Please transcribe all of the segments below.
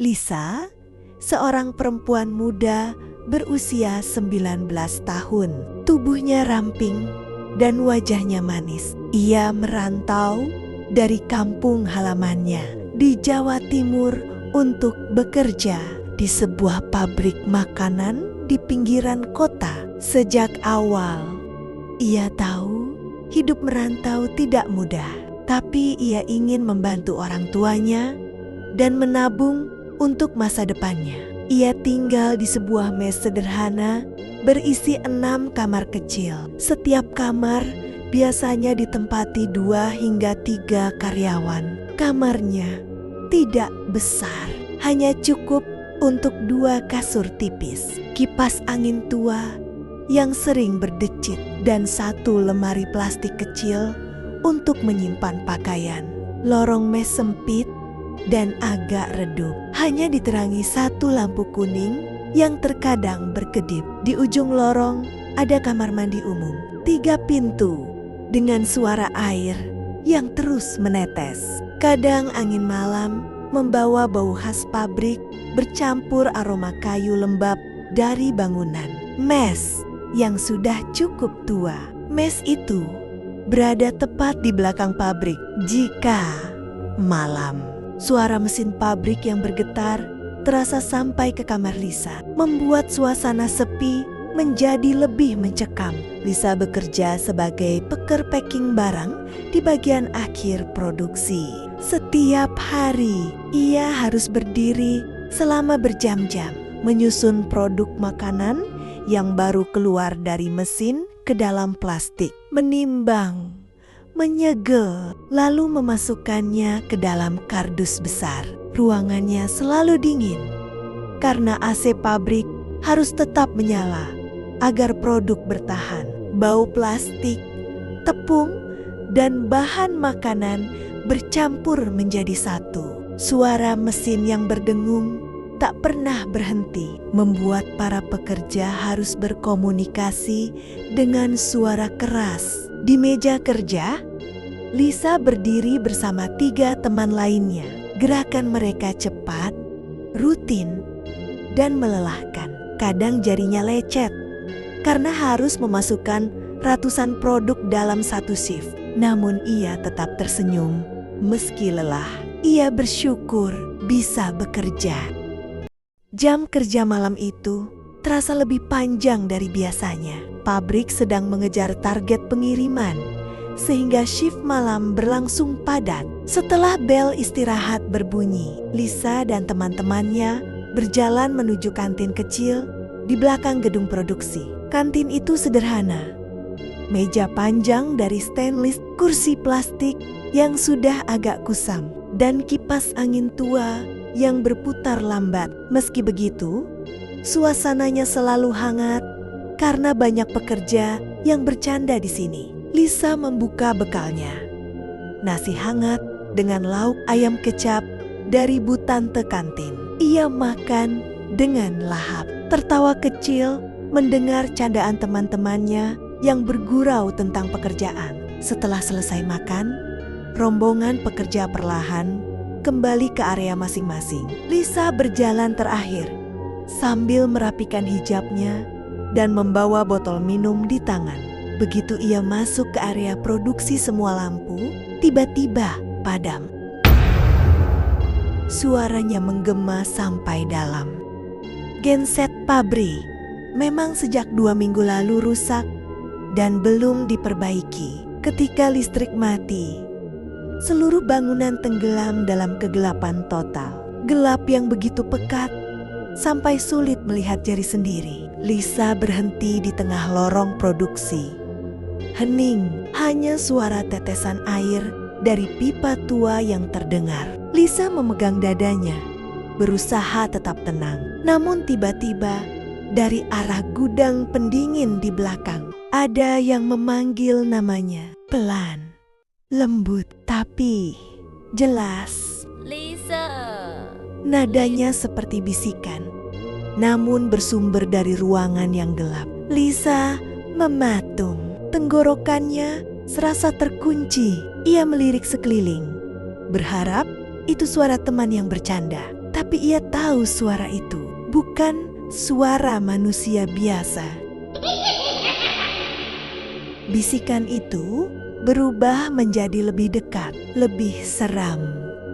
Lisa, seorang perempuan muda berusia 19 tahun. Tubuhnya ramping dan wajahnya manis. Ia merantau dari kampung halamannya di Jawa Timur untuk bekerja di sebuah pabrik makanan di pinggiran kota. Sejak awal, ia tahu hidup merantau tidak mudah, tapi ia ingin membantu orang tuanya dan menabung untuk masa depannya. Ia tinggal di sebuah mes sederhana berisi 6 kamar kecil. Setiap kamar biasanya ditempati 2 hingga 3 karyawan. Kamarnya tidak besar, hanya cukup untuk 2 kasur tipis, kipas angin tua yang sering berdecit, dan 1 lemari plastik kecil untuk menyimpan pakaian. Lorong mes sempit dan agak redup, hanya diterangi 1 lampu kuning yang terkadang berkedip. Di ujung lorong ada kamar mandi umum, 3 pintu dengan suara air yang terus menetes. Kadang angin malam membawa bau khas pabrik bercampur aroma kayu lembab dari bangunan mes yang sudah cukup tua. Mes itu berada tepat di belakang pabrik. Jika malam, suara mesin pabrik yang bergetar terasa sampai ke kamar Lisa, membuat suasana sepi menjadi lebih mencekam. Lisa bekerja sebagai peker packing barang di bagian akhir produksi. Setiap hari ia harus berdiri selama berjam-jam menyusun produk makanan yang baru keluar dari mesin ke dalam plastik, menimbang, menyegel, lalu memasukkannya ke dalam kardus besar. Ruangannya selalu dingin karena AC pabrik harus tetap menyala agar produk bertahan. Bau plastik, tepung, dan bahan makanan bercampur menjadi satu. Suara mesin yang berdengung tak pernah berhenti, membuat para pekerja harus berkomunikasi dengan suara keras. Di meja kerja, Lisa berdiri bersama 3 teman lainnya. Gerakan mereka cepat, rutin, dan melelahkan. Kadang jarinya lecet karena harus memasukkan ratusan produk dalam satu shift. Namun ia tetap tersenyum. Meski lelah, ia bersyukur bisa bekerja. Jam kerja malam itu terasa lebih panjang dari biasanya. Pabrik sedang mengejar target pengiriman, sehingga shift malam berlangsung padat. Setelah bel istirahat berbunyi, Lisa dan teman-temannya berjalan menuju kantin kecil di belakang gedung produksi. Kantin itu sederhana. Meja panjang dari stainless, kursi plastik yang sudah agak kusam, dan kipas angin tua yang berputar lambat. Meski begitu, suasananya selalu hangat karena banyak pekerja yang bercanda di sini. Lisa membuka bekalnya. Nasi hangat dengan lauk ayam kecap dari Bu Tante kantin. Ia makan dengan lahap, tertawa kecil mendengar candaan teman-temannya yang bergurau tentang pekerjaan. Setelah selesai makan, rombongan pekerja perlahan kembali ke area masing-masing. Lisa berjalan terakhir sambil merapikan hijabnya dan membawa botol minum di tangan. Begitu ia masuk ke area produksi, semua lampu tiba-tiba padam. Suaranya menggema sampai dalam. Genset pabrik memang sejak 2 minggu lalu rusak dan belum diperbaiki. Ketika listrik mati, seluruh bangunan tenggelam dalam kegelapan total. Gelap yang begitu pekat sampai sulit melihat jari sendiri. Lisa berhenti di tengah lorong produksi. Hening, hanya suara tetesan air dari pipa tua yang terdengar. Lisa memegang dadanya, berusaha tetap tenang. Namun tiba-tiba dari arah gudang pendingin di belakang, ada yang memanggil namanya. Pelan, lembut, tapi jelas. Lisa. Nadanya seperti bisikan, namun bersumber dari ruangan yang gelap. Lisa mematung. Tenggorokannya serasa terkunci. Ia melirik sekeliling, berharap itu suara teman yang bercanda. Tapi ia tahu suara itu bukan suara manusia biasa. Bisikan itu berubah menjadi lebih dekat, lebih seram.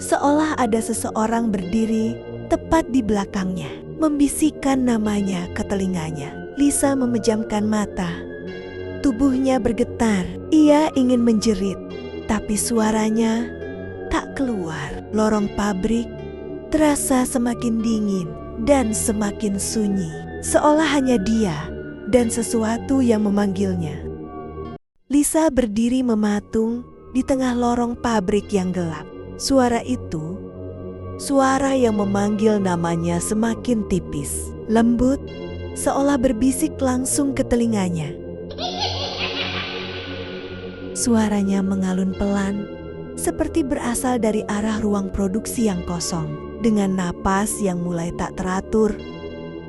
Seolah ada seseorang berdiri tepat di belakangnya, membisikkan namanya ke telinganya. Lisa memejamkan mata. Tubuhnya bergetar. Ia ingin menjerit, tapi suaranya tak keluar. Lorong pabrik terasa semakin dingin dan semakin sunyi, seolah hanya dia dan sesuatu yang memanggilnya. Lisa berdiri mematung di tengah lorong pabrik yang gelap. Suara itu, suara yang memanggil namanya semakin tipis, lembut, seolah berbisik langsung ke telinganya. Suaranya mengalun pelan, seperti berasal dari arah ruang produksi yang kosong. Dengan napas yang mulai tak teratur,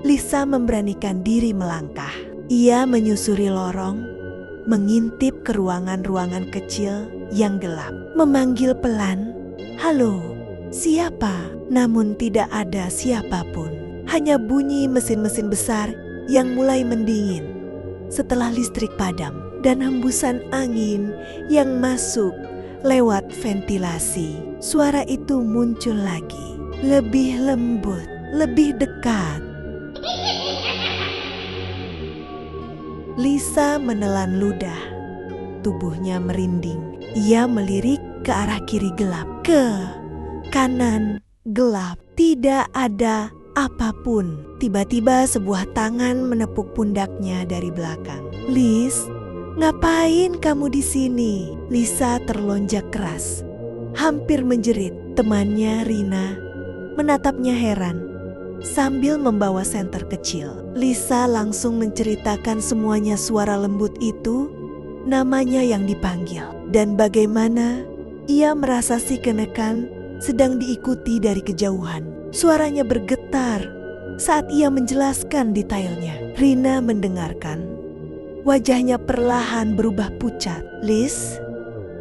Lisa memberanikan diri melangkah. Ia menyusuri lorong, mengintip ke ruangan-ruangan kecil yang gelap. Memanggil pelan, "Halo, siapa?" Namun tidak ada siapapun. Hanya bunyi mesin-mesin besar yang mulai mendingin setelah listrik padam dan hembusan angin yang masuk lewat ventilasi. Suara itu muncul lagi, lebih lembut, lebih dekat. Lisa menelan ludah. Tubuhnya merinding. Ia melirik ke arah kiri gelap, ke kanan gelap. Tidak ada apapun. Tiba-tiba sebuah tangan menepuk pundaknya dari belakang. "Lis, ngapain kamu di sini?" Lisa terlonjak keras, hampir menjerit. Temannya Rina menatapnya heran sambil membawa senter kecil. Lisa langsung menceritakan semuanya, suara lembut itu, namanya yang dipanggil, dan bagaimana ia merasa si kenekan sedang diikuti dari kejauhan. Suaranya bergetar saat ia menjelaskan detailnya. Rina mendengarkan. Wajahnya perlahan berubah pucat. "Lis,"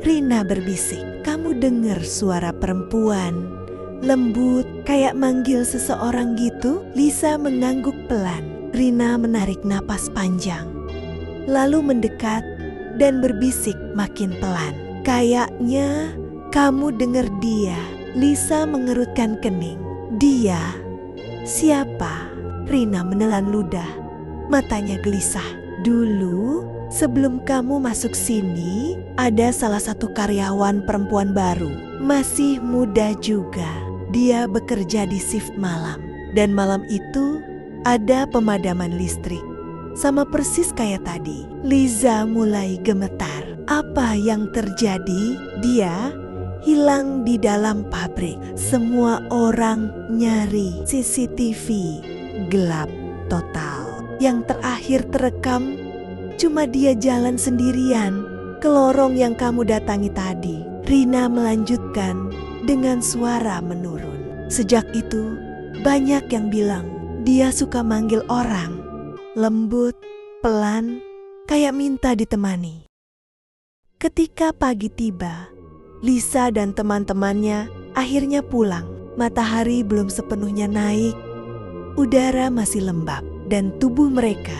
Rina berbisik, "kamu dengar suara perempuan lembut kayak manggil seseorang gitu?" Lisa mengangguk pelan. Rina menarik napas panjang, lalu mendekat dan berbisik makin pelan, "Kayaknya kamu dengar dia." Lisa mengerutkan kening. "Dia? Siapa?" Rina menelan ludah, matanya gelisah. "Dulu sebelum kamu masuk sini, ada salah satu karyawan perempuan baru, masih muda juga. Dia bekerja di shift malam, dan malam itu ada pemadaman listrik. Sama persis kayak tadi." Liza mulai gemetar. Apa yang terjadi? Dia hilang di dalam pabrik. Semua orang nyari CCTV. Gelap total. Yang terakhir terekam cuma dia jalan sendirian ke lorong yang kamu datangi tadi. Rina melanjutkan dengan suara menurun. "Sejak itu banyak yang bilang dia suka manggil orang, lembut, pelan, kayak minta ditemani." Ketika pagi tiba, Lisa dan teman-temannya akhirnya pulang. Matahari belum sepenuhnya naik, udara masih lembab, dan tubuh mereka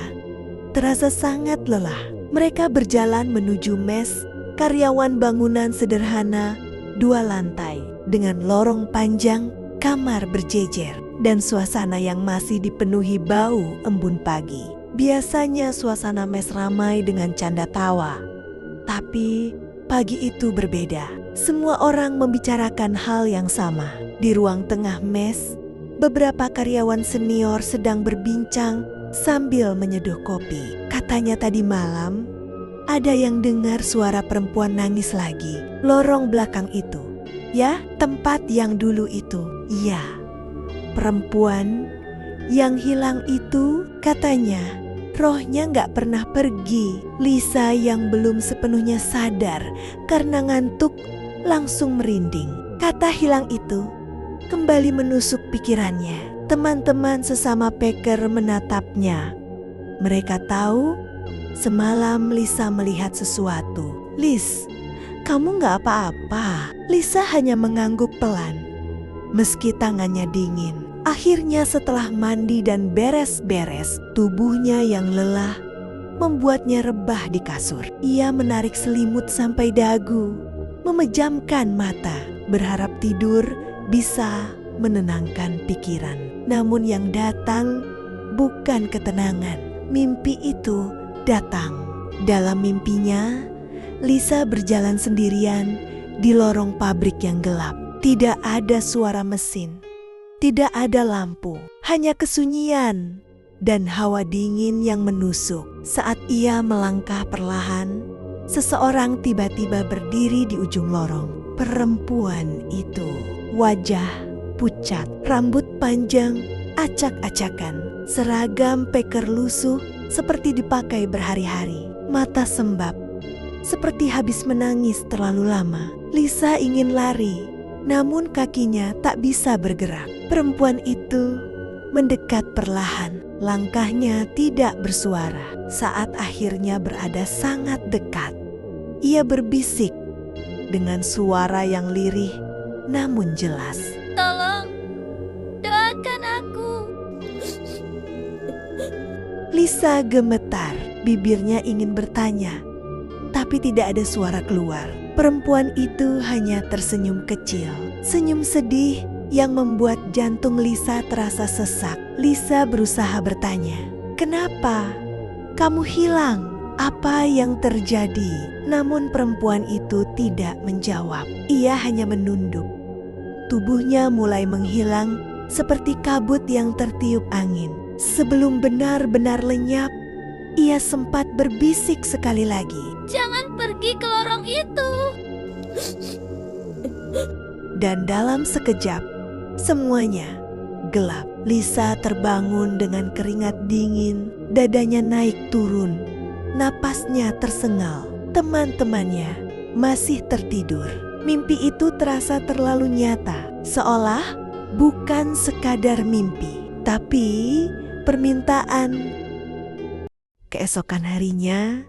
terasa sangat lelah. Mereka berjalan menuju mes karyawan bangunan sederhana 2 lantai dengan lorong panjang, kamar berjejer, dan suasana yang masih dipenuhi bau embun pagi. Biasanya suasana mes ramai dengan canda tawa, tapi pagi itu berbeda. Semua orang membicarakan hal yang sama. Di ruang tengah mes, beberapa karyawan senior sedang berbincang sambil menyeduh kopi. Katanya tadi malam ada yang dengar suara perempuan nangis lagi. Lorong belakang itu, ya, tempat yang dulu itu. Iya, perempuan yang hilang itu katanya rohnya gak pernah pergi. Lisa yang belum sepenuhnya sadar karena ngantuk langsung merinding. Kata hilang itu kembali menusuk pikirannya. Teman-teman sesama peker menatapnya. Mereka tahu semalam Lisa melihat sesuatu. "Lis, kamu gak apa-apa?" Lisa hanya mengangguk pelan, meski tangannya dingin. Akhirnya setelah mandi dan beres-beres, tubuhnya yang lelah membuatnya rebah di kasur. Ia menarik selimut sampai dagu, memejamkan mata, berharap tidur bisa menenangkan pikiran. Namun yang datang bukan ketenangan. Mimpi itu datang. Dalam mimpinya, Lisa berjalan sendirian di lorong pabrik yang gelap. Tidak ada suara mesin, tidak ada lampu, hanya kesunyian dan hawa dingin yang menusuk. Saat ia melangkah perlahan, seseorang tiba-tiba berdiri di ujung lorong. Perempuan itu, wajah pucat, rambut panjang, acak-acakan, seragam peker lusuh seperti dipakai berhari-hari, mata sembab, seperti habis menangis terlalu lama. Lisa ingin lari, namun kakinya tak bisa bergerak. Perempuan itu mendekat perlahan, langkahnya tidak bersuara. Saat akhirnya berada sangat dekat, ia berbisik dengan suara yang lirih namun jelas. Tolong, doakan aku. Lisa gemetar, bibirnya ingin bertanya, tapi tidak ada suara keluar. Perempuan itu hanya tersenyum kecil, senyum sedih yang membuat jantung Lisa terasa sesak. Lisa berusaha bertanya, "Kenapa? Kamu hilang? Apa yang terjadi?" Namun perempuan itu tidak menjawab. Ia hanya menunduk. Tubuhnya mulai menghilang seperti kabut yang tertiup angin. Sebelum benar-benar lenyap, ia sempat berbisik sekali lagi, Jangan pergi ke lorong itu. dan dalam sekejap semuanya gelap. Lisa terbangun dengan keringat dingin, dadanya naik turun, napasnya tersengal. Teman-temannya masih tertidur. Mimpi itu terasa terlalu nyata, seolah bukan sekadar mimpi, tapi permintaan. Keesokan harinya,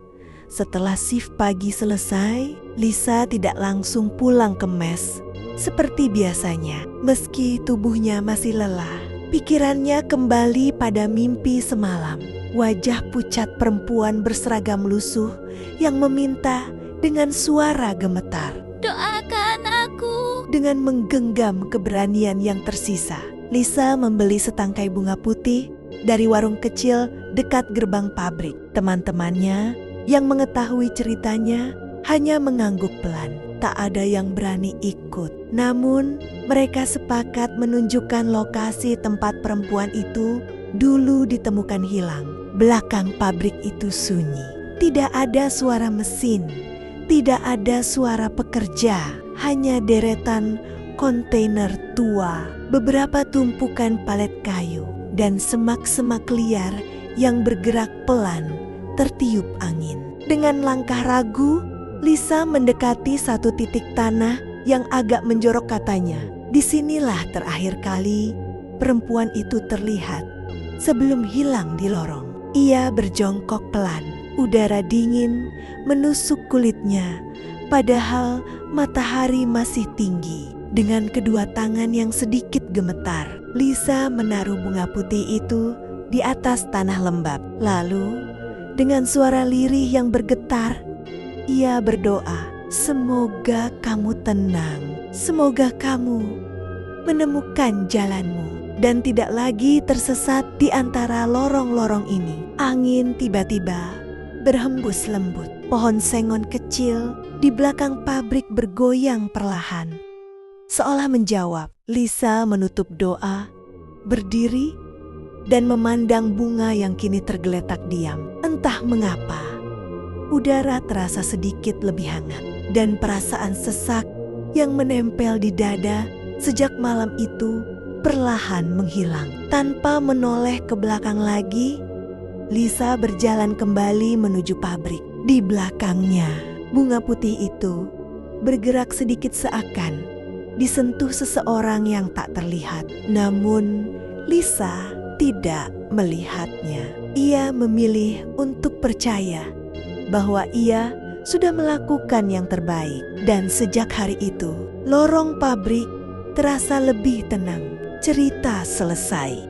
setelah shift pagi selesai, Lisa tidak langsung pulang ke mes seperti biasanya. Meski tubuhnya masih lelah, pikirannya kembali pada mimpi semalam. Wajah pucat perempuan berseragam lusuh yang meminta dengan suara gemetar. Doakan aku. Dengan menggenggam keberanian yang tersisa, Lisa membeli setangkai bunga putih dari warung kecil dekat gerbang pabrik. Teman-temannya yang mengetahui ceritanya hanya mengangguk pelan. Tak ada yang berani ikut. Namun mereka sepakat menunjukkan lokasi tempat perempuan itu dulu ditemukan hilang. Belakang pabrik itu sunyi. Tidak ada suara mesin, tidak ada suara pekerja, hanya deretan kontainer tua, beberapa tumpukan palet kayu, dan semak-semak liar yang bergerak pelan tertiup angin. Dengan langkah ragu, Lisa mendekati satu titik tanah yang agak menjorok. Katanya, disinilah terakhir kali perempuan itu terlihat sebelum hilang di lorong. Ia berjongkok pelan, udara dingin menusuk kulitnya, padahal matahari masih tinggi. Dengan kedua tangan yang sedikit gemetar, Lisa menaruh bunga putih itu di atas tanah lembab. Lalu, dengan suara lirih yang bergetar, ia berdoa, "Semoga kamu tenang, semoga kamu menemukan jalanmu dan tidak lagi tersesat di antara lorong-lorong ini." Angin tiba-tiba berhembus lembut. Pohon sengon kecil di belakang pabrik bergoyang perlahan, seolah menjawab. Lisa menutup doa, berdiri, dan memandang bunga yang kini tergeletak diam. Entah mengapa, udara terasa sedikit lebih hangat, dan perasaan sesak yang menempel di dada sejak malam itu perlahan menghilang. Tanpa menoleh ke belakang lagi, Lisa berjalan kembali menuju pabrik. Di belakangnya, bunga putih itu bergerak sedikit seakan disentuh seseorang yang tak terlihat. Namun Lisa tidak melihatnya. Ia memilih untuk percaya bahwa ia sudah melakukan yang terbaik. Dan sejak hari itu, lorong pabrik terasa lebih tenang. Cerita selesai.